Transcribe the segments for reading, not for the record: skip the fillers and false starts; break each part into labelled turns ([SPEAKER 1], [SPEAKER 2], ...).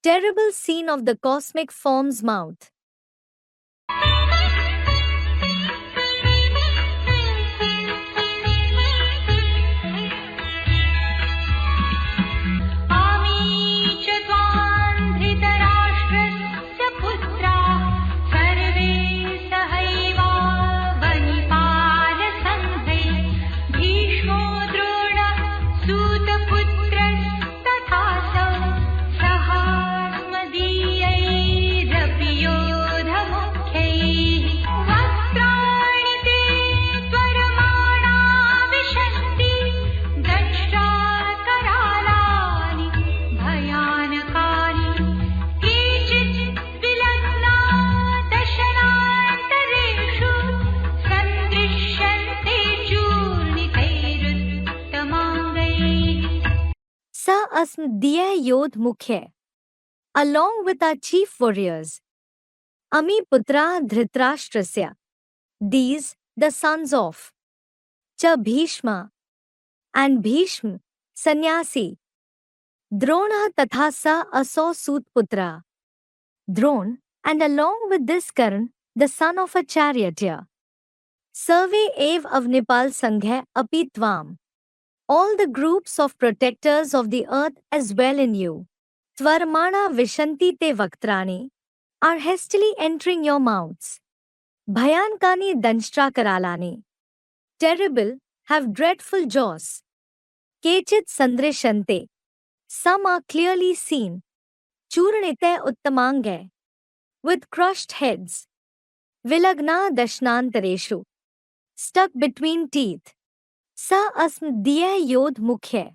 [SPEAKER 1] Terrible scene of the cosmic form's mouth. Sa asmdhyay yodh mukhay. Along with our chief warriors, Ami putra Dhritarashtrasya, these, the sons of Cha Bhishma and Bhishma, Sannyasi, Drona tatha sa aso Sutputra, Dron, and along with this Karan, the son of a charioteer, Sarve ev avnipal sanghay api tvam, all the groups of protectors of the earth as well in you, Tvarmana vishanti te vaktrani, are hastily entering your mouths. Bhayankani danshtra karalani, terrible, have dreadful jaws. Kechit sandrishante, some are clearly seen. Churnite uttamange, with crushed heads. Vilagna dashnantareshu, stuck between teeth. Sa asmdhyay yodh mukhay.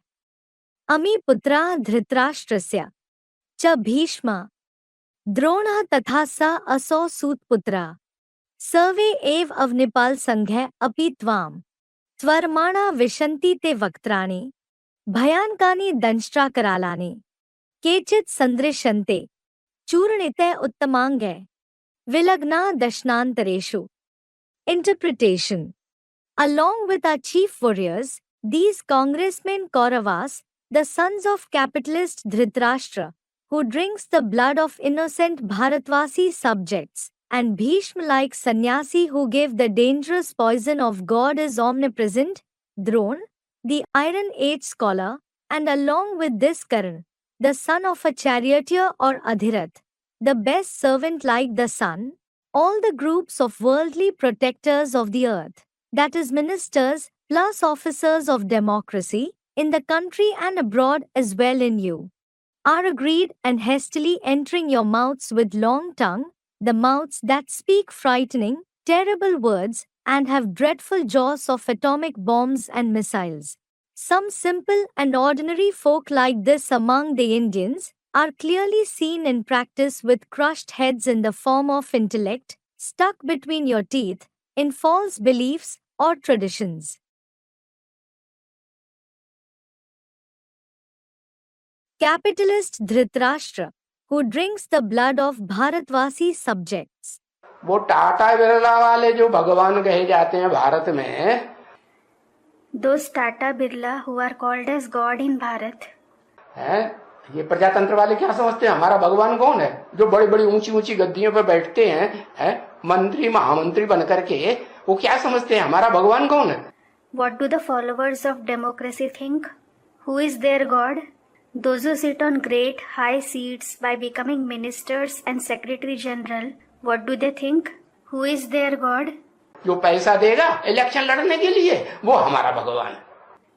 [SPEAKER 1] Ami putra Dhritarashtrasya, Cha Bhishma, Drona tatha sa aso Sutputra, Sarve ev avnipal sanghay api tvam, Tvarmana vishanti te vaktrani, Bhayankani danshtra karalani, Kechit sandrishante, Churnite uttamange, Vilagna dashnantareshu. Interpretation. Along with our chief warriors, these congressmen Kauravas, the sons of capitalist Dhritarashtra, who drinks the blood of innocent Bharatvasi subjects, and Bhishma-like sannyasi who gave the dangerous poison of God is omnipresent, Dron, the iron-age scholar, and along with this Karan, the son of a charioteer or Adhirath, the best servant like the sun, all the groups of worldly protectors of the earth, that is ministers plus officers of democracy, in the country and abroad as well in you, are agreed and hastily entering your mouths with long tongue, the mouths that speak frightening, terrible words, and have dreadful jaws of atomic bombs and missiles. Some simple and ordinary folk like this among the Indians are clearly seen in practice with crushed heads in the form of intellect, stuck between your teeth, in false beliefs or traditions. Capitalist Dhritarashtra, who drinks the blood of Bharatvasi subjects.
[SPEAKER 2] वो टाटा बिरला वाले जो भगवान कहे जाते हैं भारत में,
[SPEAKER 3] Those Tata Birla who are called as God in Bharat.
[SPEAKER 2] हैं ये प्रजातंत्र वाले क्या समझते हैं हमारा भगवान कौन है? जो बड़ी बड़ी ऊंची ऊंची गद्दियों पर बैठते हैं, मंत्री महामंत्री बनकर के, वो क्या समझते हैं हमारा भगवान कौन है?
[SPEAKER 3] What do the followers of democracy think? Who is their God? Those who sit on great high seats by becoming ministers and secretary general, what do they think? Who is their God?
[SPEAKER 2] जो पैसा देगा election लड़ने के लिए, वो हमारा भगवान है.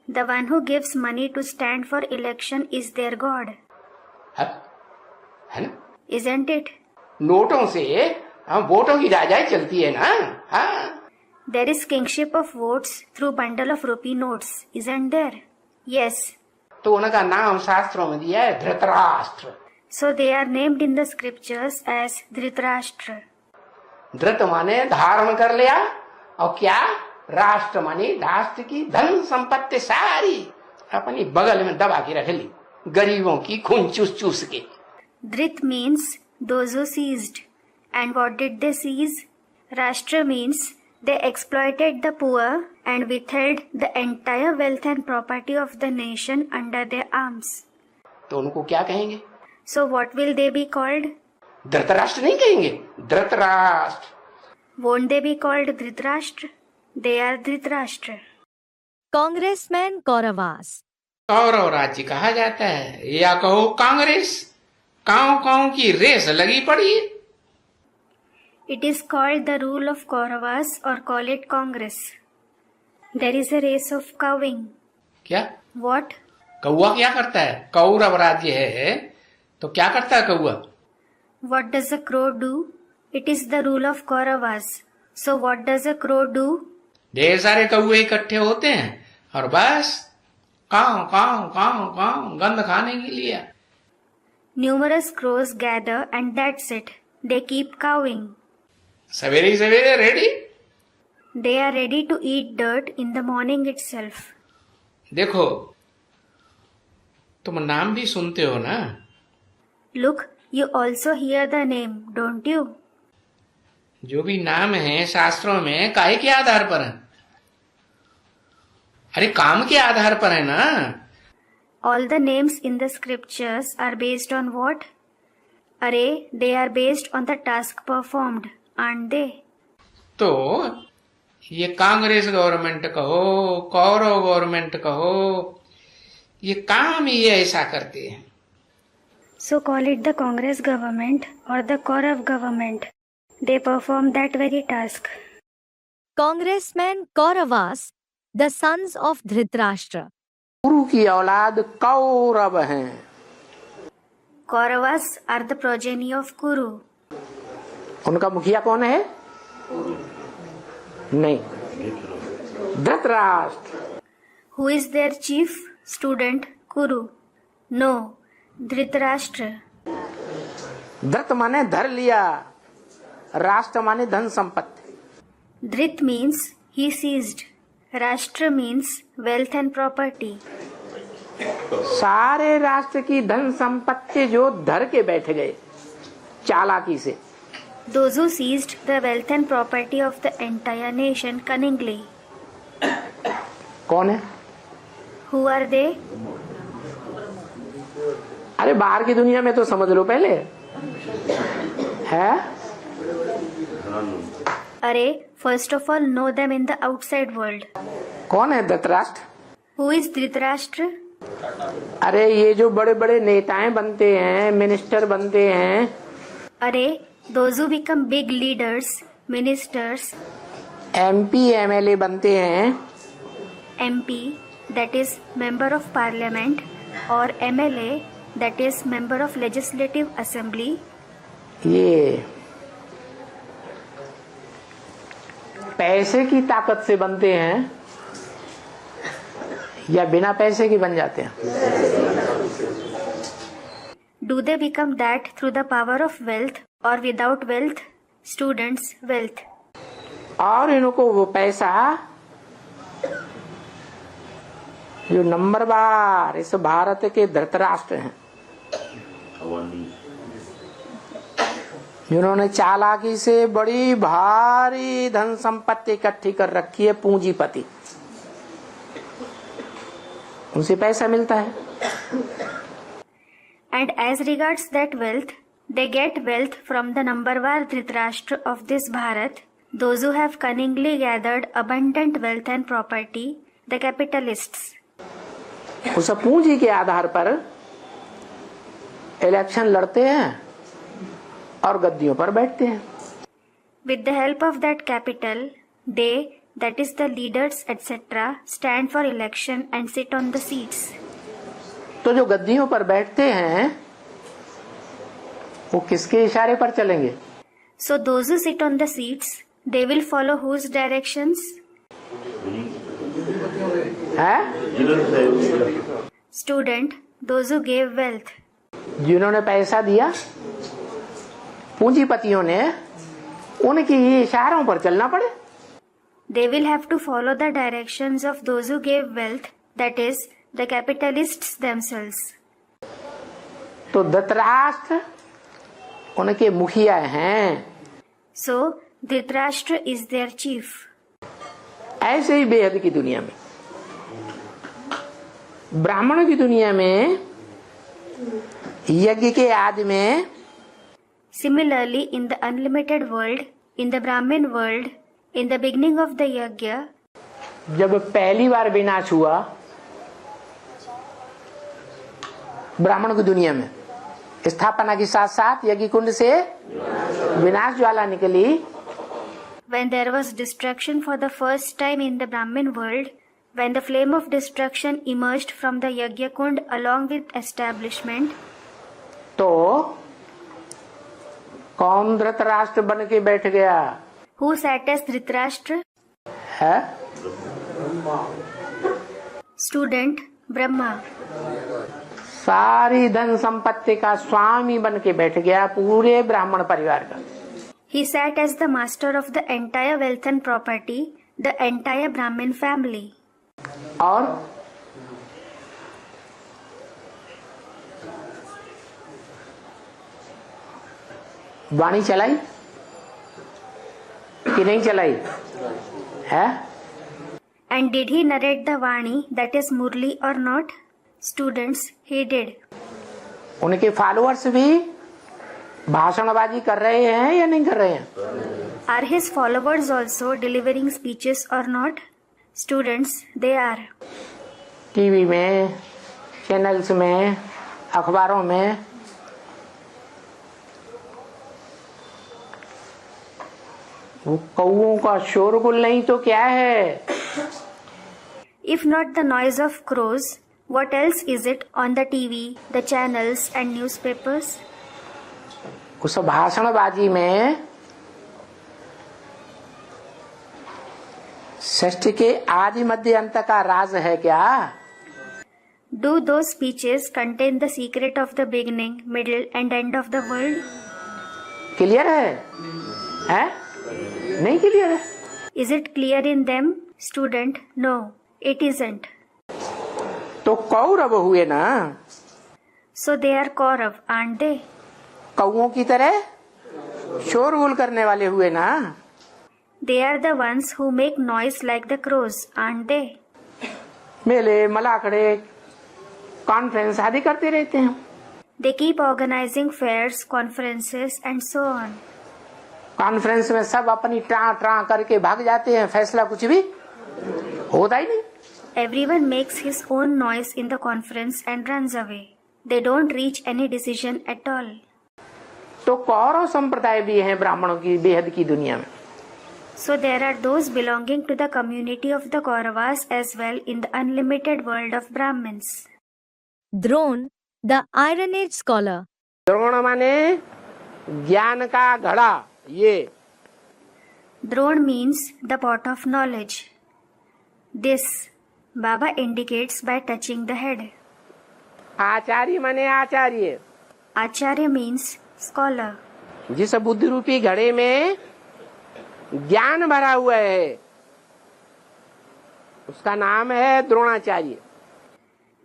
[SPEAKER 3] The one who gives money to stand for election is their God.
[SPEAKER 2] है ना?
[SPEAKER 3] Isn't it?
[SPEAKER 2] नोटों से वोटों की राजाई चलती है ना. हाँ.
[SPEAKER 3] There is kingship of votes through bundle of rupee notes, isn't there? Yes.
[SPEAKER 2] तो उनका नाम शास्त्रों में दिया है Dhritarashtra.
[SPEAKER 3] So they are named in the scriptures as Dhritarashtra.
[SPEAKER 2] धृत माने धारण कर लिया, और क्या? राष्ट्र माने राष्ट्र की धन संपत्ति सारी अपनी बगल में दबा के रख ली, गरीबों की खून चूस चूस के.
[SPEAKER 3] Dhrit means those who seized. And what did they seize? Rashtra means they exploited the poor and withheld the entire wealth and property of the nation under their arms.
[SPEAKER 2] तो उनको क्या कहेंगे?
[SPEAKER 3] So what will they be called?
[SPEAKER 2] Dhritarashtra नहीं कहेंगे, Dhritarashtra.
[SPEAKER 3] Won't they be called Dhritarashtra? They are Dhritarashtra.
[SPEAKER 1] Congressman Kauravas.
[SPEAKER 2] Kaurava राज्य कहा जाता है, या कहो कांग्रेस. कांव कांव की रेस लगी पड़ी है.
[SPEAKER 3] It is called the rule of Kauravas or call it Congress. There is a race of cowing.
[SPEAKER 2] क्या?
[SPEAKER 3] What?
[SPEAKER 2] कौआ क्या करता है? कौरव राज्य है तो क्या करता है कौआ?
[SPEAKER 3] What does a crow do? It is the rule of Kauravas. So what does a crow do?
[SPEAKER 2] ढेर सारे कौए इकट्ठे होते हैं और बस कांव कांव कांव कांव गंध खाने के लिए.
[SPEAKER 3] Numerous crows gather and that's it. They keep cowing.
[SPEAKER 2] सवेरे ही सवेरे ready.
[SPEAKER 3] They are ready to eat dirt in the morning itself.
[SPEAKER 2] देखो, तुम नाम भी सुनते हो ना?
[SPEAKER 3] Look, you also hear the name, don't you?
[SPEAKER 2] जो भी नाम है शास्त्रों में काहे के आधार पर है? अरे काम के आधार पर है ना?
[SPEAKER 3] All the names in the scriptures are based on what? Array, they are based on the task performed, aren't they?
[SPEAKER 2] तो ये कांग्रेस गवर्नमेंट कहो, कौरव गवर्नमेंट कहो, ये काम ही ऐसा करते हैं.
[SPEAKER 3] So call it the Congress government or the Kaurav government. They perform that very task.
[SPEAKER 1] Congressman Kauravas, the sons of Dhritarashtra.
[SPEAKER 2] गुरु की औलाद कौरव हैं.
[SPEAKER 3] Kauravas are the progeny of Kuru.
[SPEAKER 2] उनका मुखिया कौन है? नहीं, Dhritarashtra.
[SPEAKER 3] Who is their chief? Student Kuru. No, Dhritarashtra.
[SPEAKER 2] धृत माने धर लिया, राष्ट्र माने धन संपत्ति.
[SPEAKER 3] Dhrit means he seized. Rashtra means wealth and property.
[SPEAKER 2] सारे राष्ट्र की धन संपत्ति जो धर के बैठ गए चालाकी से.
[SPEAKER 3] Those who seized the wealth and property of the entire nation cunningly.
[SPEAKER 2] कौन है?
[SPEAKER 3] Who are they?
[SPEAKER 2] अरे बाहर की दुनिया में तो समझ लो पहले है.
[SPEAKER 3] Array, first of all know them in the outside world.
[SPEAKER 2] कौन है धृतराष्ट्र?
[SPEAKER 3] Who is Dhritarashtra?
[SPEAKER 2] अरे ये जो बड़े बड़े नेताएं बनते हैं, मिनिस्टर बनते हैं.
[SPEAKER 3] Array, those who become big leaders, ministers,
[SPEAKER 2] MP MLA बनते हैं.
[SPEAKER 3] MP, that is member of parliament, or MLA, that is member of legislative assembly.
[SPEAKER 2] ये पैसे की ताकत से बनते हैं या बिना पैसे की बन जाते हैं?
[SPEAKER 3] Do they become that through the power of wealth or without wealth? Students, wealth.
[SPEAKER 2] और इनको वो पैसा जो नंबर बार इस भारत के धृतराष्ट्र हैं, जिन्होंने चालाकी से बड़ी भारी धन संपत्ति इकट्ठी कर रखी है, पूंजीपति, उनसे पैसा मिलता है.
[SPEAKER 3] And as regards that wealth, they get wealth from the numberwar Dhritarashtra of this Bharat, those who have cunningly gathered abundant wealth and property, the capitalists.
[SPEAKER 2] उस पूंजी के आधार पर इलेक्शन लड़ते हैं और गद्दियों पर बैठते हैं.
[SPEAKER 3] With the help of that capital, they, that is the leaders etc., stand for election and sit on the seats.
[SPEAKER 2] तो जो गद्दियों पर बैठते हैं वो किसके इशारे पर चलेंगे?
[SPEAKER 3] So those who sit on the seats, they will follow whose directions?
[SPEAKER 2] है?
[SPEAKER 3] Student, those who gave wealth.
[SPEAKER 2] जिन्होंने पैसा दिया, पूंजीपतियों ने, उनकी इशारों पर चलना पड़े.
[SPEAKER 3] They will have to follow the directions of those who gave wealth, that is, the capitalists themselves.
[SPEAKER 2] तो धृतराष्ट्र उनके मुखिया हैं.
[SPEAKER 3] So, Dhritarashtra is their chief.
[SPEAKER 2] ऐसे ही बेहद की दुनिया में, ब्राह्मणों की दुनिया में यज्ञ के आदि में
[SPEAKER 3] Similarly, in the unlimited world, in the Brahmin world, in the beginning of the yajna,
[SPEAKER 2] जब पहली बार विनाश हुआ ब्राह्मण की दुनिया में, स्थापना के साथ साथ यज्ञ कुंड से विनाश ज्वाला निकली।
[SPEAKER 3] when there was destruction for the first time in the Brahmin world, when the flame of destruction emerged from the yajna kund along with establishment,
[SPEAKER 2] तो कौन धृतराष्ट्र बन के बैठ गया
[SPEAKER 3] who sat as Dhritarashtra?
[SPEAKER 2] है?
[SPEAKER 3] Student Brahma.
[SPEAKER 2] सारी धन संपत्ति का स्वामी बन के बैठ गया पूरे ब्राह्मण परिवार का।
[SPEAKER 3] He sat as the master of the entire wealth and property, the entire Brahmin family.
[SPEAKER 2] और वाणी चलाई कि नहीं चलाई है?
[SPEAKER 3] And did he narrate the Vani, that is Murli, or not? Students, he did.
[SPEAKER 2] उनके फॉलोअर्स भी भाषणबाजी कर रहे हैं या नहीं कर रहे हैं?
[SPEAKER 3] Are his followers also delivering speeches or not? Students, they are.
[SPEAKER 2] TV में, चैनल्स में, अखबारों में वो कौओं का शोरगुल नहीं तो क्या है?
[SPEAKER 3] If not the noise of crows, what else is it on the TV, the channels and newspapers?
[SPEAKER 2] उस भाषणबाजी में सृष्टि के आदि मध्य अंत का राज है क्या?
[SPEAKER 3] Do those speeches contain the secret of the beginning, middle and end of the world?
[SPEAKER 2] Clear है? हैं? नहीं क्लियर है?
[SPEAKER 3] Is it clear in them? Student, no, it isn't.
[SPEAKER 2] तो कौरव हुए ना,
[SPEAKER 3] So they are Kaurav, aren't they?
[SPEAKER 2] कौओं की तरह शोरगुल करने वाले हुए ना।
[SPEAKER 3] They are the ones who make noise like the crows, aren't they?
[SPEAKER 2] मेले मलाखड़े कॉन्फ्रेंस आदि करते रहते हैं।
[SPEAKER 3] They keep organizing fairs, conferences and so on.
[SPEAKER 2] Conference में सब अपनी ट्रां ट्रां करके भाग जाते हैं, फैसला कुछ भी होता ही नहीं।
[SPEAKER 3] Everyone makes his own noise in the conference and runs away. They don't reach any decision at all.
[SPEAKER 2] तो कौरव संप्रदाय भी हैं ब्राह्मणों की बेहद की दुनिया में।
[SPEAKER 3] So there are those belonging to the community of the Kauravas as well in the unlimited world of Brahmins.
[SPEAKER 1] Drone, the Iron Age scholar.
[SPEAKER 2] Drona माने ज्ञान का घड़ा। ये
[SPEAKER 3] Drone means the pot of knowledge. This Baba indicates by touching the head.
[SPEAKER 2] आचार्य माने आचार्य,
[SPEAKER 3] Acharya means scholar.
[SPEAKER 2] जिस बुद्धि रूपी घड़े में ज्ञान भरा हुआ है उसका नाम है Dronacharya.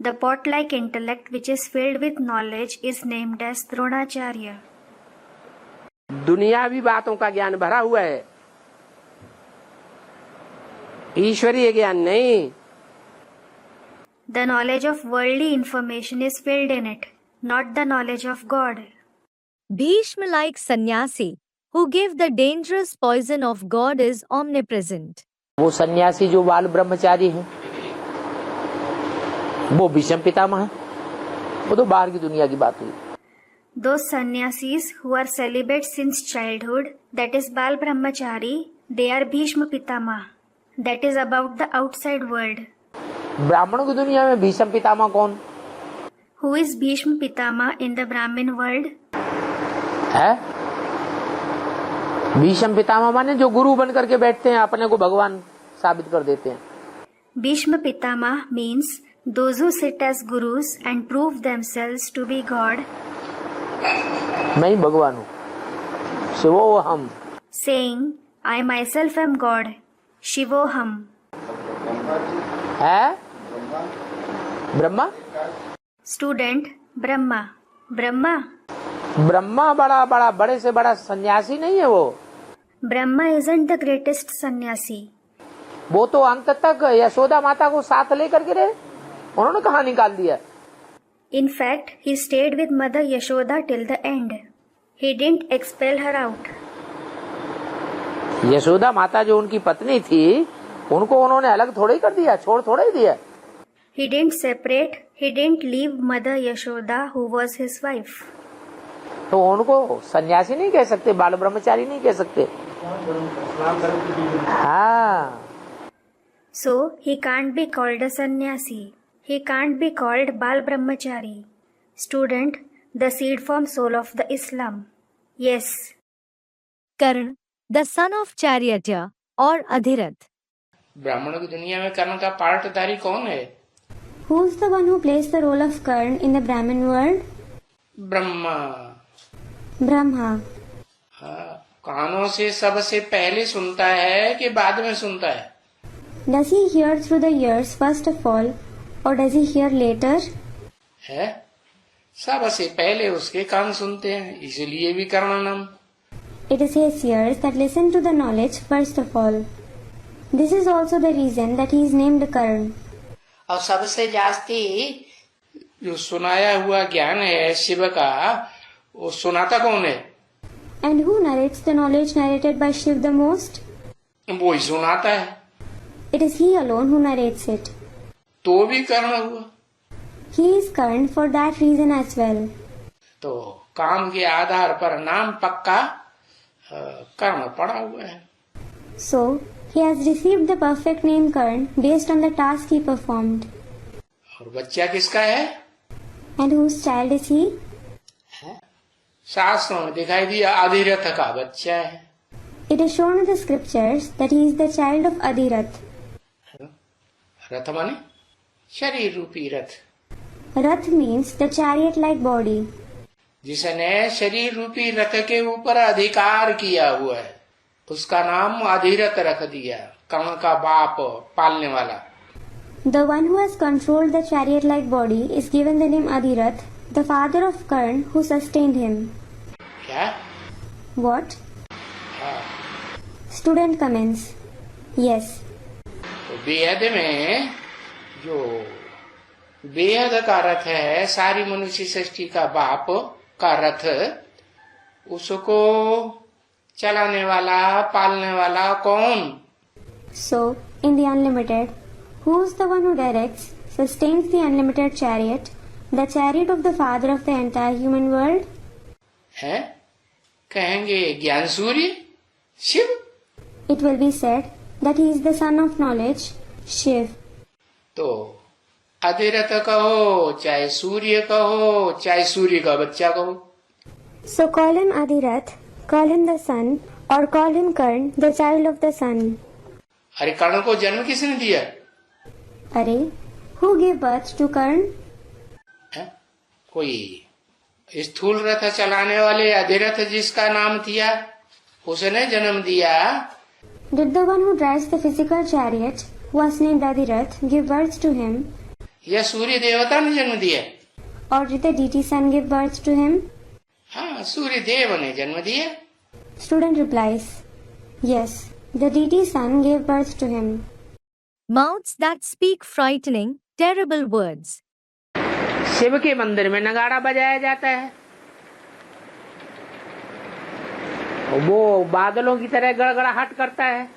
[SPEAKER 3] The pot-like intellect which is filled with knowledge is named as Dronacharya.
[SPEAKER 2] दुनियावी बातों का ज्ञान भरा हुआ है, ईश्वरीय ज्ञान नहीं।
[SPEAKER 3] The knowledge of worldly information is filled in it, not the knowledge of God.
[SPEAKER 1] Bhishma-like sannyasi who gave the dangerous poison of God is omnipresent.
[SPEAKER 2] वो सन्यासी जो बाल ब्रह्मचारी हैं वो भीष्म पितामह है, वो तो बाहर की दुनिया की बात हुई।
[SPEAKER 3] Those sannyasis who are celibate since childhood, that is Bal Brahmachari, they are Bhishma Pitama, that is about the outside world.
[SPEAKER 2] ब्राह्मणों की दुनिया में भीष्म पितामह कौन
[SPEAKER 3] Who is Bhishma Pitama in the Brahmin world?
[SPEAKER 2] है? भीष्म पितामह माने जो गुरु बन करके बैठते हैं, अपने को भगवान साबित कर देते हैं।
[SPEAKER 3] Bhishma Pitama means those who sit as gurus and prove themselves to be God,
[SPEAKER 2] मैं ही भगवान हूँ, शिवो हम।
[SPEAKER 3] saying, I myself am God, Shivoham.
[SPEAKER 2] है Brahma.
[SPEAKER 3] Student Brahma. Brahma.
[SPEAKER 2] Brahma बड़ा बड़ा बड़े से बड़ा सन्यासी नहीं है वो।
[SPEAKER 3] Brahma isn't the greatest sannyasi.
[SPEAKER 2] वो तो अंत तक यशोदा माता को साथ लेकर के रहे, उन्होंने कहाँ निकाल दिया।
[SPEAKER 3] In fact, he stayed with Mother Yashoda till the end. He didn't expel her out.
[SPEAKER 4] Yashoda माता जो उनकी पत्नी थी, उनको उन्होंने अलग थोड़ा ही कर दिया, छोड़ थोड़ा ही दिया।
[SPEAKER 3] He didn't separate, he didn't leave Mother Yashoda, who was his wife.
[SPEAKER 4] तो उनको सन्यासी नहीं कह सकते, बाल ब्रह्मचारी नहीं कह सकते। हाँ,
[SPEAKER 3] So, he can't be called a sannyasi. He can't be called Bal Brahmachari. Student, the seed form soul of the Islam. Yes.
[SPEAKER 1] Karna, the son of charioteer और अधिरथ।
[SPEAKER 2] ब्राह्मणों की दुनिया में कर्ण का पार्टधारी कौन है?
[SPEAKER 3] Who's the one who plays the role of Karn in the Brahmin world?
[SPEAKER 2] Brahma.
[SPEAKER 3] Brahma.
[SPEAKER 2] हाँ, कानों से सबसे पहले सुनता है कि बाद में सुनता है?
[SPEAKER 3] Does he hear through the ears first of all, or does he hear later?
[SPEAKER 2] है, सबसे पहले उसके कान सुनते हैं, इसलिए भी कर्ण नाम।
[SPEAKER 3] It is his ears that listen to the knowledge first of all. This is also the reason that he is named Karn.
[SPEAKER 2] और सबसे जास्ती जो सुनाया हुआ ज्ञान है शिव का, वो सुनाता कौन है?
[SPEAKER 3] And who narrates the knowledge narrated by Shiv the most?
[SPEAKER 2] वो ही सुनाता है।
[SPEAKER 3] It is he alone who narrates it.
[SPEAKER 2] तो भी कर्ण हुआ।
[SPEAKER 3] He is Karn for that reason as well.
[SPEAKER 2] तो काम के आधार पर नाम पक्का कर्ण पड़ा हुआ है।
[SPEAKER 3] So, he has received the perfect name Karn based on the task he performed.
[SPEAKER 2] और बच्चा किसका है?
[SPEAKER 3] And whose child is he?
[SPEAKER 2] शास्त्रों में दिखाई दिया अधिरथ का बच्चा है।
[SPEAKER 3] It is shown in the scriptures that he is the child of Adhirath.
[SPEAKER 2] रथ माने शरीर रूपी रथ,
[SPEAKER 3] Rath means the chariot-like body.
[SPEAKER 2] जिसने शरीर रूपी रथ के ऊपर अधिकार किया हुआ है, उसका नाम अधिरथ रख दिया। कर्ण का बाप, पालने वाला।
[SPEAKER 3] The one who has controlled the chariot-like body is given the name Adhirath, the father of Karn who sustained him.
[SPEAKER 2] क्या?
[SPEAKER 3] What?
[SPEAKER 2] हाँ,
[SPEAKER 3] Student comments. Yes.
[SPEAKER 2] तो बेहद में जो बेहद का रथ है, सारी मनुष्य सृष्टि का बाप का रथ, उसको चलाने वाला, पालने वाला कौन?
[SPEAKER 3] So, in the unlimited, who is the one who directs, sustains the unlimited chariot, the chariot of the father of the entire human world?
[SPEAKER 2] है? कहेंगे ज्ञान सूर्य Shiv.
[SPEAKER 3] It will be said that he is the son of knowledge, Shiv.
[SPEAKER 2] तो अधिरथ कहो, चाहे सूर्य कहो, चाहे सूर्य का बच्चा कहो।
[SPEAKER 3] So call him Adhirath, call him the sun, or call him Karn, the child of the sun.
[SPEAKER 2] अरे कर्ण को जन्म किसने दिया?
[SPEAKER 3] Arey, who gave birth to Karn?
[SPEAKER 2] है? कोई स्थूल रथ चलाने वाले अधिरथ जिसका नाम दिया, उसने जन्म दिया।
[SPEAKER 3] Did the one who drives the physical chariot, who was named Adhirath, give birth to him?
[SPEAKER 2] यह सूर्य देवता ने जन्म दिया।
[SPEAKER 3] Or did the deity sun give birth to him?
[SPEAKER 2] हाँ, सूर्य देव ने जन्म दिया।
[SPEAKER 3] Student replies, yes, the deity sun gave birth to him.
[SPEAKER 1] Mouths that speak frightening, terrible words.
[SPEAKER 4] Shiv के मंदिर में नगाड़ा बजाया जाता है, वो बादलों की तरह गड़गड़ाहट करता है।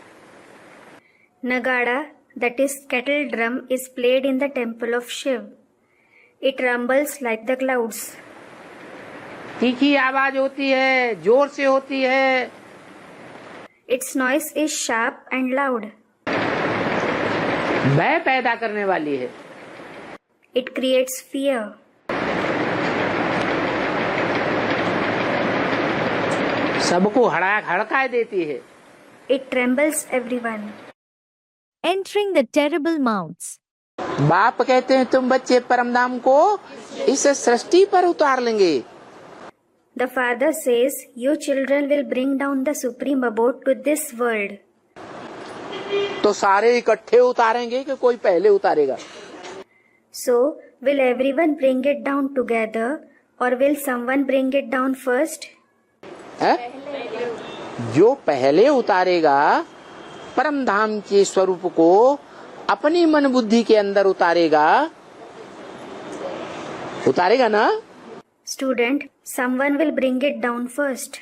[SPEAKER 3] Nagada, that is kettle drum, is played in the temple of Shiv. It rumbles like the clouds.
[SPEAKER 4] तीखी आवाज होती है, जोर से होती है।
[SPEAKER 3] Its noise is sharp and loud.
[SPEAKER 4] भय पैदा करने वाली है।
[SPEAKER 3] It creates fear.
[SPEAKER 4] सबको हड़काए देती है।
[SPEAKER 3] It trembles everyone.
[SPEAKER 1] Entering the terrible mouths.
[SPEAKER 4] बाप कहते हैं तुम बच्चे परमधाम को इस सृष्टि पर उतार लेंगे।
[SPEAKER 3] The father says, you children will bring down the supreme abode to this world.
[SPEAKER 4] तो सारे इकट्ठे उतारेंगे कि कोई पहले उतारेगा?
[SPEAKER 3] So, will everyone bring it down together, or will someone bring it down first?
[SPEAKER 4] है? जो पहले उतारेगा परम धाम के स्वरूप को अपनी मन बुद्धि के अंदर उतारेगा, उतारेगा ना?
[SPEAKER 3] Student, someone will bring it down first.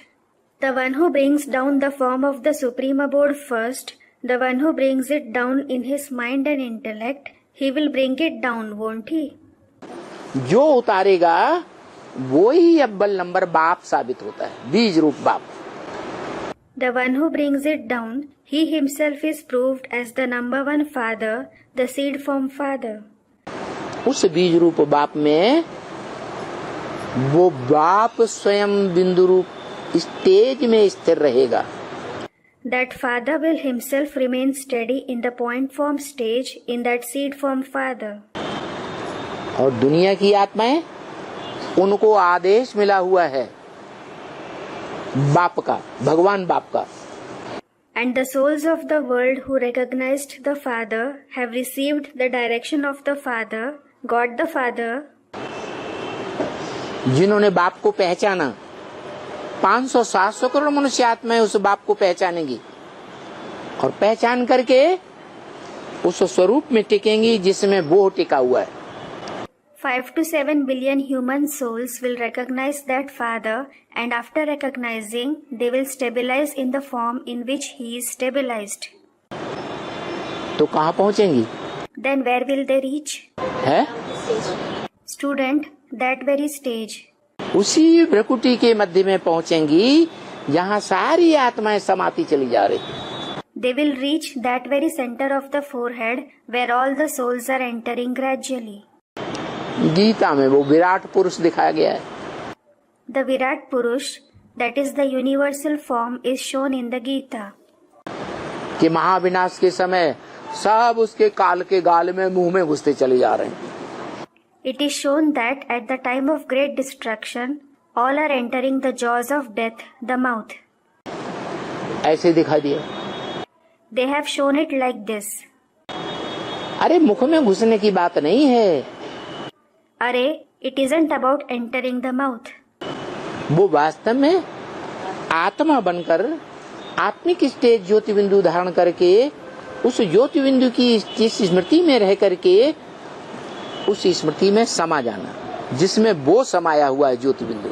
[SPEAKER 3] The one who brings down the form of the Supreme Abode first, the one who brings it down in his mind and intellect, he will bring it down, won't he?
[SPEAKER 4] जो उतारेगा वो ही अव्वल number बाप साबित होता है, बीज रूप बाप।
[SPEAKER 3] The one who brings it down, he himself is proved as the number one father, the seed form father.
[SPEAKER 4] उस बीज रूप बाप में वो बाप स्वयं बिंदु रूप स्टेज में स्थिर रहेगा।
[SPEAKER 3] That father will himself remain steady in the point form stage in that seed form father.
[SPEAKER 4] और दुनिया की आत्माएं, उनको आदेश मिला हुआ है बाप का, भगवान बाप का।
[SPEAKER 3] And the souls of the world who recognized the Father have received the direction of the Father, God the Father.
[SPEAKER 4] जिन्होंने बाप को पहचाना, 500-700 करोड़ मनुष्य आत्माएं उस बाप को पहचानेंगी और पहचान करके उस स्वरूप में टिकेंगी जिसमें वो टिका हुआ है।
[SPEAKER 3] 5 to 7 billion human souls will recognize that Father, and after recognizing, they will stabilize in the form in which He is stabilized.
[SPEAKER 4] तो कहाँ पहुँचेंगी?
[SPEAKER 3] Then where will they reach?
[SPEAKER 4] है
[SPEAKER 3] Student, that very stage.
[SPEAKER 4] उसी प्रकृति के मध्य में पहुँचेंगी जहाँ सारी आत्माएं समाती चली जा रही।
[SPEAKER 3] They will reach that very center of the forehead where all the souls are entering gradually.
[SPEAKER 4] Gita में वो विराट पुरुष दिखाया गया है।
[SPEAKER 3] The Virat Purush, that is the universal form, is shown in the Gita.
[SPEAKER 4] कि महाविनाश के समय सब उसके काल के गाल में मुंह में घुसते चले जा रहे हैं।
[SPEAKER 3] It is shown that at the time of great destruction, all are entering the jaws of death, the mouth.
[SPEAKER 4] ऐसे दिखाई दिया।
[SPEAKER 3] They have shown it like this.
[SPEAKER 4] अरे मुख में घुसने की बात नहीं है,
[SPEAKER 3] अरे, it isn't about entering the mouth.
[SPEAKER 4] वो वास्तव में आत्मा बनकर आत्मिक स्टेज ज्योति बिंदु धारण करके उस ज्योति बिंदु की जिस स्मृति में रह करके उस स्मृति में समा जाना, जिसमें वो समाया हुआ है ज्योति बिंदु।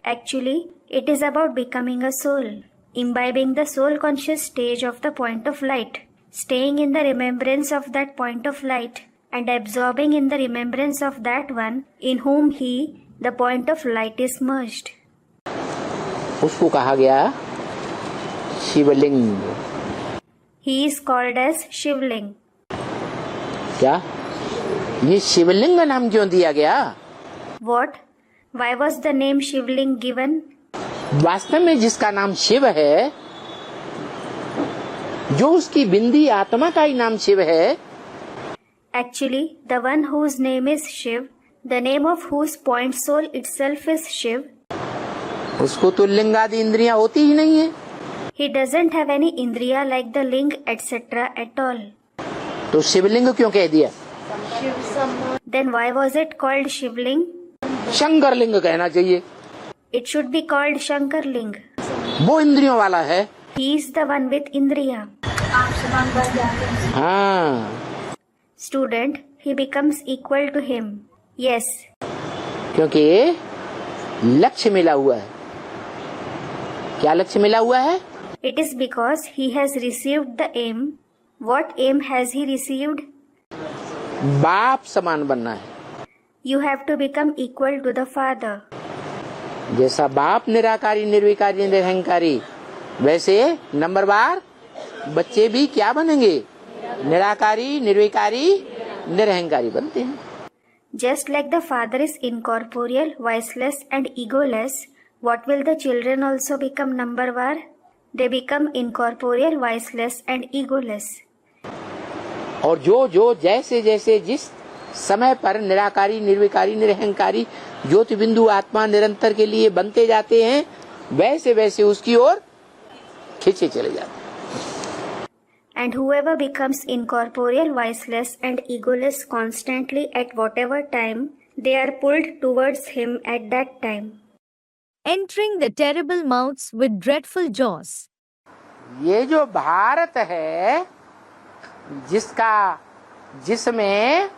[SPEAKER 3] Actually, it is about becoming a soul, imbibing the soul conscious stage of the point of light, staying in the remembrance of that point of light, and absorbing in the remembrance of that one in whom he, the point of light, is merged.
[SPEAKER 4] उसको कहा गया शिवलिंग।
[SPEAKER 3] He is called as Shivling.
[SPEAKER 4] क्या ये शिवलिंग का नाम क्यों दिया गया?
[SPEAKER 3] What? Why was the name Shivling given?
[SPEAKER 4] वास्तव में जिसका नाम शिव है, जो उसकी बिंदी आत्मा का ही नाम शिव है,
[SPEAKER 3] Actually, the one whose name is Shiv, the name of whose point soul itself is Shiv,
[SPEAKER 4] उसको तो लिंग आदि इंद्रियां होती ही नहीं है।
[SPEAKER 3] he doesn't have any indriya like the ling etc. at all.
[SPEAKER 4] तो शिवलिंग क्यों कह दिया?
[SPEAKER 3] Then why was it called Shivling?
[SPEAKER 4] Shankar लिंग कहना चाहिए।
[SPEAKER 3] It should be called Shankarling.
[SPEAKER 4] वो इंद्रियों वाला है।
[SPEAKER 3] He is the one with indriya.
[SPEAKER 4] हाँ,
[SPEAKER 3] Student, he becomes equal to him. Yes,
[SPEAKER 4] क्योंकि लक्ष्य मिला हुआ है। क्या लक्ष्य मिला हुआ है?
[SPEAKER 3] it is because he has received the aim. What aim has he received?
[SPEAKER 4] बाप समान बनना है।
[SPEAKER 3] You have to become equal to the Father.
[SPEAKER 4] जैसा बाप निराकारी निर्विकारी निरहंकारी, वैसे नंबरवार बच्चे भी क्या बनेंगे? निराकारी निर्विकारी निरहंकारी बनते हैं।
[SPEAKER 3] Just like the Father is incorporeal, voiceless and egoless, what will the children also become numberwar? They become incorporeal, voiceless and egoless.
[SPEAKER 4] और जो जैसे जैसे जिस समय पर निराकारी निर्विकारी निरहंकारी ज्योति बिंदु आत्मा निरंतर के लिए बनते जाते हैं, वैसे वैसे उसकी ओर खींचे चले जाते हैं।
[SPEAKER 3] And whoever becomes incorporeal, voiceless and egoless constantly at whatever time, they are pulled towards him at that time.
[SPEAKER 1] Entering the terrible mouths with dreadful jaws.
[SPEAKER 4] ये जो भारत है, जिसमें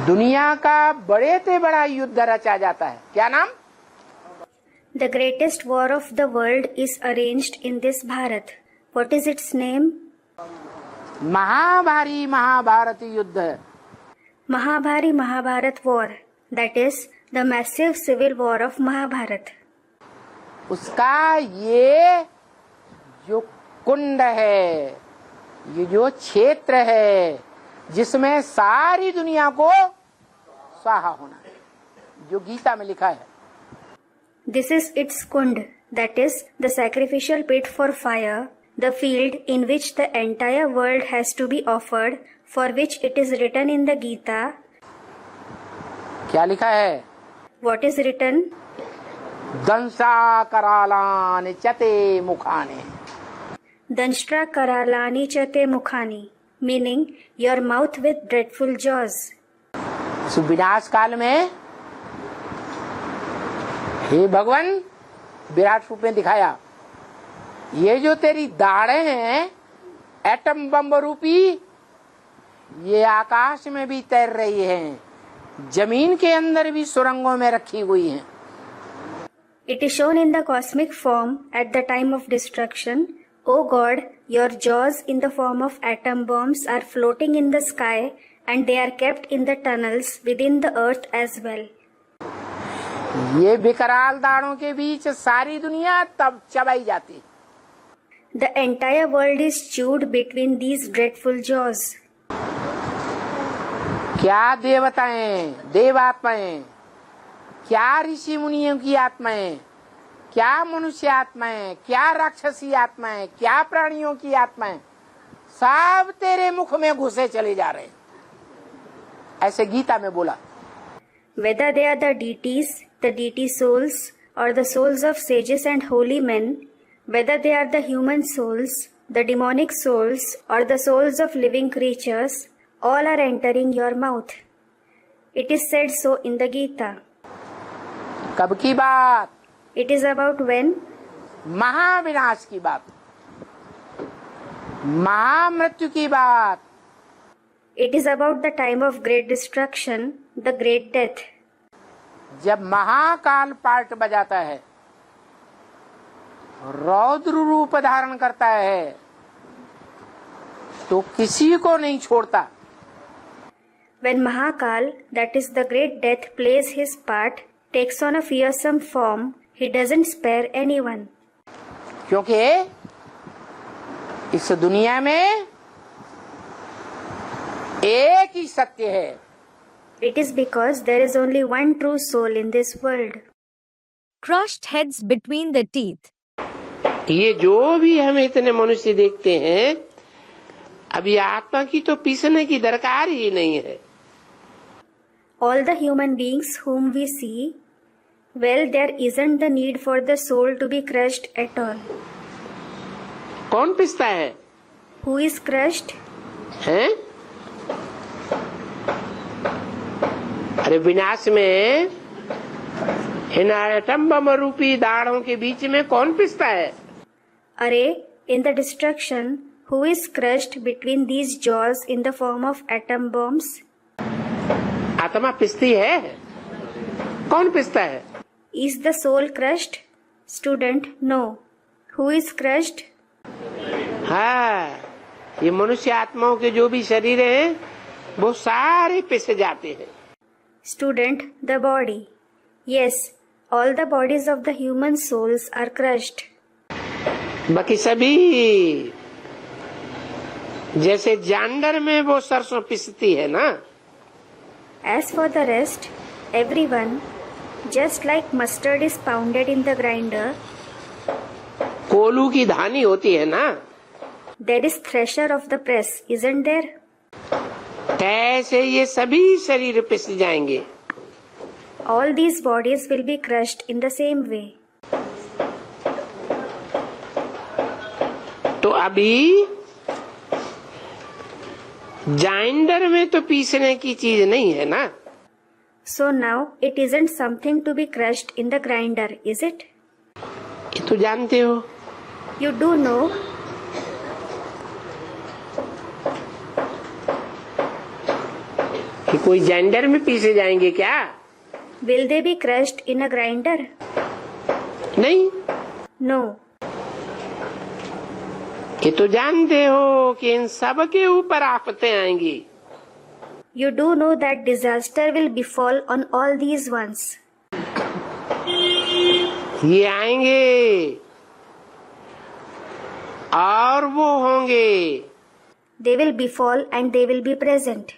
[SPEAKER 4] दुनिया का बड़े से बड़ा युद्ध रचा जाता है, क्या नाम?
[SPEAKER 3] The greatest war of the world is arranged in this Bharat. What is its name?
[SPEAKER 4] महाभारी Mahabharat युद्ध।
[SPEAKER 3] Mahabhari Mahabharat war. That is the massive civil war of Mahabharat.
[SPEAKER 4] उसका ये जो कुंड है, ये जो क्षेत्र है जिसमें सारी दुनिया को स्वाहा होना है, जो गीता में लिखा है।
[SPEAKER 3] This is its kund, that is the sacrificial pit for fire, the field in which the entire world has to be offered, for which it is written in the Gita.
[SPEAKER 4] क्या लिखा है?
[SPEAKER 3] What is written?
[SPEAKER 4] दंसा करालान चते मुखाने।
[SPEAKER 3] Danshtra karalani chate mukhani, meaning your mouth with dreadful jaws.
[SPEAKER 4] इस विनाश काल में हे भगवान विराट रूप में दिखाया, ये जो तेरी दाढ़े हैं एटम बम रूपी, ये आकाश में भी तैर रही हैं, जमीन के अंदर भी सुरंगों में रखी हुई हैं।
[SPEAKER 3] It is shown in the cosmic form at the time of destruction. O God, your jaws in the form of atom bombs are floating in the sky and they are kept in the tunnels within the earth as well.
[SPEAKER 4] ये विकराल दाढ़ों के बीच सारी दुनिया तब चबाई जाती।
[SPEAKER 3] The entire world is chewed between these dreadful jaws.
[SPEAKER 4] क्या देवताएं, देवात्माएं, क्या ऋषि मुनियों की आत्माएं, क्या मनुष्य आत्माएं, क्या राक्षसी आत्माएं, क्या प्राणियों की आत्माएं, सब तेरे मुख में घुसे चले जा रहे हैं, ऐसे गीता में बोला।
[SPEAKER 3] Whether they are the deity souls, or the souls of sages and holy men, whether they are the human souls, the demonic souls, or the souls of living creatures, all are entering your mouth. It is said so in the Gita.
[SPEAKER 4] कब की बात?
[SPEAKER 3] It is about when?
[SPEAKER 4] महाविनाश की बात, महामृत्यु की बात।
[SPEAKER 3] It is about the time of great destruction, the great death.
[SPEAKER 4] जब Mahakal part बजाता है, रौद्र रूप धारण करता है, तो किसी को नहीं छोड़ता।
[SPEAKER 3] When Mahakal, that is the great death, plays his part, takes on a fearsome form, he doesn't spare anyone.
[SPEAKER 4] क्योंकि इस दुनिया में एक ही सत्य है।
[SPEAKER 3] It is because there is only one true soul in this world.
[SPEAKER 1] Crushed heads between the teeth.
[SPEAKER 2] ये जो भी हम इतने मनुष्य देखते हैं, अभी आत्मा की तो पीसने की दरकार ही नहीं है।
[SPEAKER 3] All the human beings whom we see, well, there isn't the need for the soul to be crushed at all.
[SPEAKER 2] कौन पिसता है?
[SPEAKER 3] Who is crushed?
[SPEAKER 2] हैं? अरे विनाश में इन एटम बम रूपी दाढ़ों के बीच में कौन पिसता है?
[SPEAKER 3] Array, in the destruction, who is crushed between these jaws in the form of atom bombs?
[SPEAKER 2] आत्मा पिसती है? कौन पिसता है?
[SPEAKER 3] Is the soul crushed? Student, no. Who is crushed?
[SPEAKER 2] हाँ, ये मनुष्य आत्माओं के जो भी शरीर हैं, वो सारे पिस जाते हैं।
[SPEAKER 3] Student, the body. Yes, all the bodies of the human souls are crushed.
[SPEAKER 2] बाकी सभी, जैसे जानवर में वो सरसों पिसती है ना,
[SPEAKER 3] As for the rest, everyone, just like mustard is pounded in the grinder,
[SPEAKER 2] कोलू की धानी होती है ना,
[SPEAKER 3] there is thresher of the press, isn't there?
[SPEAKER 2] ऐसे ये सभी शरीर पिस जाएंगे।
[SPEAKER 3] All these bodies will be crushed in the same way.
[SPEAKER 2] तो अभी जाइंडर में तो पीसने की चीज नहीं है ना।
[SPEAKER 3] So now it isn't something to be crushed in the grinder, is it?
[SPEAKER 2] ये तो जानते हो।
[SPEAKER 3] You do know.
[SPEAKER 2] कि कोई जेंडर में पीसे जाएंगे क्या?
[SPEAKER 3] Will they be crushed in a grinder?
[SPEAKER 2] नहीं,
[SPEAKER 3] No.
[SPEAKER 2] ये तो जानते हो कि इन सब के ऊपर आफतें आएंगी।
[SPEAKER 3] You do know that disaster will befall on all these ones.
[SPEAKER 2] ये आएंगे और वो होंगे,
[SPEAKER 3] They will befall and they will be present.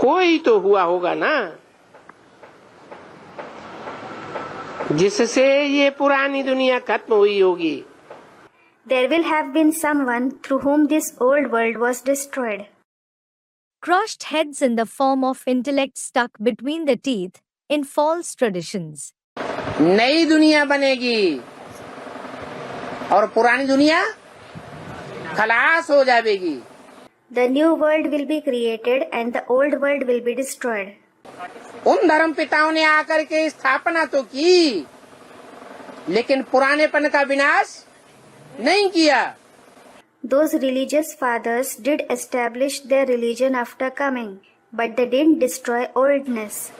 [SPEAKER 2] कोई तो हुआ होगा ना जिससे ये पुरानी दुनिया खत्म हुई होगी।
[SPEAKER 3] There will have been someone through whom this old world was destroyed.
[SPEAKER 1] Crushed heads in the form of intellect stuck between the teeth in false traditions.
[SPEAKER 4] नई दुनिया बनेगी और पुरानी दुनिया खलास हो जाएगी।
[SPEAKER 3] The new world will be created and the old world will be destroyed.
[SPEAKER 4] उन धर्म पिताओं ने आकर के स्थापना तो की, लेकिन पुरानेपन का विनाश नहीं किया।
[SPEAKER 3] Those religious fathers did establish their religion after coming, but they didn't destroy oldness.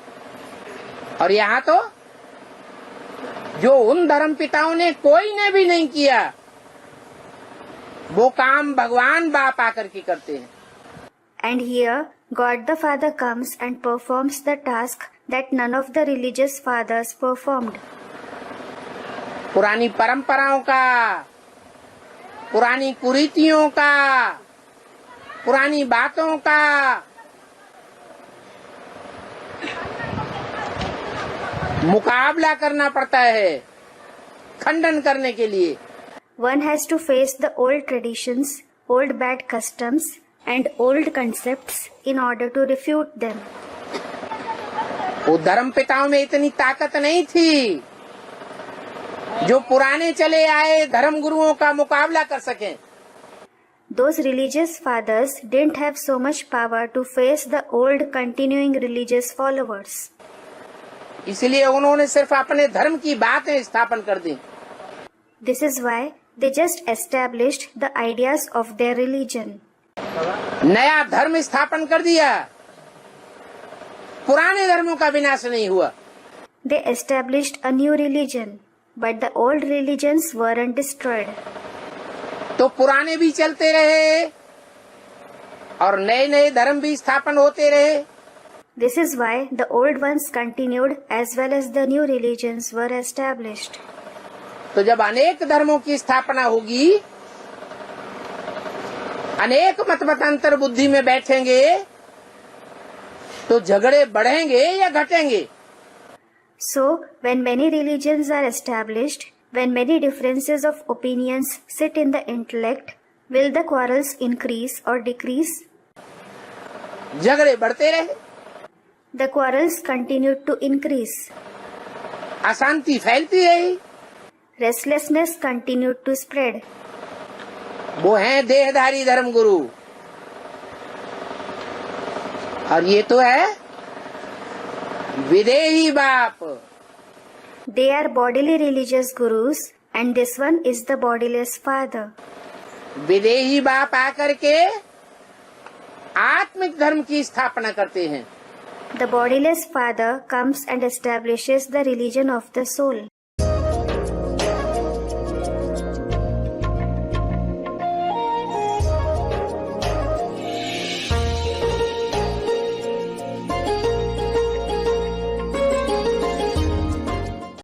[SPEAKER 4] और यहाँ तो जो उन धर्म पिताओं ने कोई ने भी नहीं किया, वो काम भगवान बाप आकर के करते हैं।
[SPEAKER 3] And here, God the Father comes and performs the task that none of the religious fathers performed.
[SPEAKER 4] पुरानी परंपराओं का, पुरानी कुरीतियों का, पुरानी बातों का मुकाबला करना पड़ता है खंडन करने के लिए।
[SPEAKER 3] One has to face the old traditions, old bad customs, and old concepts in order to refute them.
[SPEAKER 4] वो धर्म पिताओं में इतनी ताकत नहीं थी जो पुराने चले आए धर्म गुरुओं का मुकाबला कर सकें।
[SPEAKER 3] Those religious fathers didn't have so much power to face the old continuing religious followers.
[SPEAKER 4] इसलिए उन्होंने सिर्फ अपने धर्म की बातें स्थापन कर दी।
[SPEAKER 3] This is why they just established the ideas of their religion.
[SPEAKER 4] नया धर्म स्थापन कर दिया, पुराने धर्मों का विनाश नहीं हुआ।
[SPEAKER 3] They established a new religion, but the old religions weren't destroyed.
[SPEAKER 4] तो पुराने भी चलते रहे और नए नए धर्म भी स्थापन होते रहे।
[SPEAKER 3] This is why the old ones continued as well as the new religions were established.
[SPEAKER 4] तो जब अनेक धर्मों की स्थापना होगी, अनेक मत मतांतर बुद्धि में बैठेंगे, तो झगड़े बढ़ेंगे या घटेंगे?
[SPEAKER 3] So, when many religions are established, when many differences of opinions sit in the intellect, will the quarrels increase or decrease?
[SPEAKER 4] झगड़े बढ़ते रहे,
[SPEAKER 3] The quarrels continued to increase.
[SPEAKER 4] अशांति फैलती रही।
[SPEAKER 3] Restlessness continued to spread.
[SPEAKER 4] वो हैं देहधारी धर्म गुरु, और ये तो है विदेही बाप।
[SPEAKER 3] They are bodily religious gurus, and this one is the bodiless father.
[SPEAKER 4] विदेही बाप आकर के आत्मिक धर्म की स्थापना करते हैं।
[SPEAKER 3] The bodiless father comes and establishes the religion of the soul.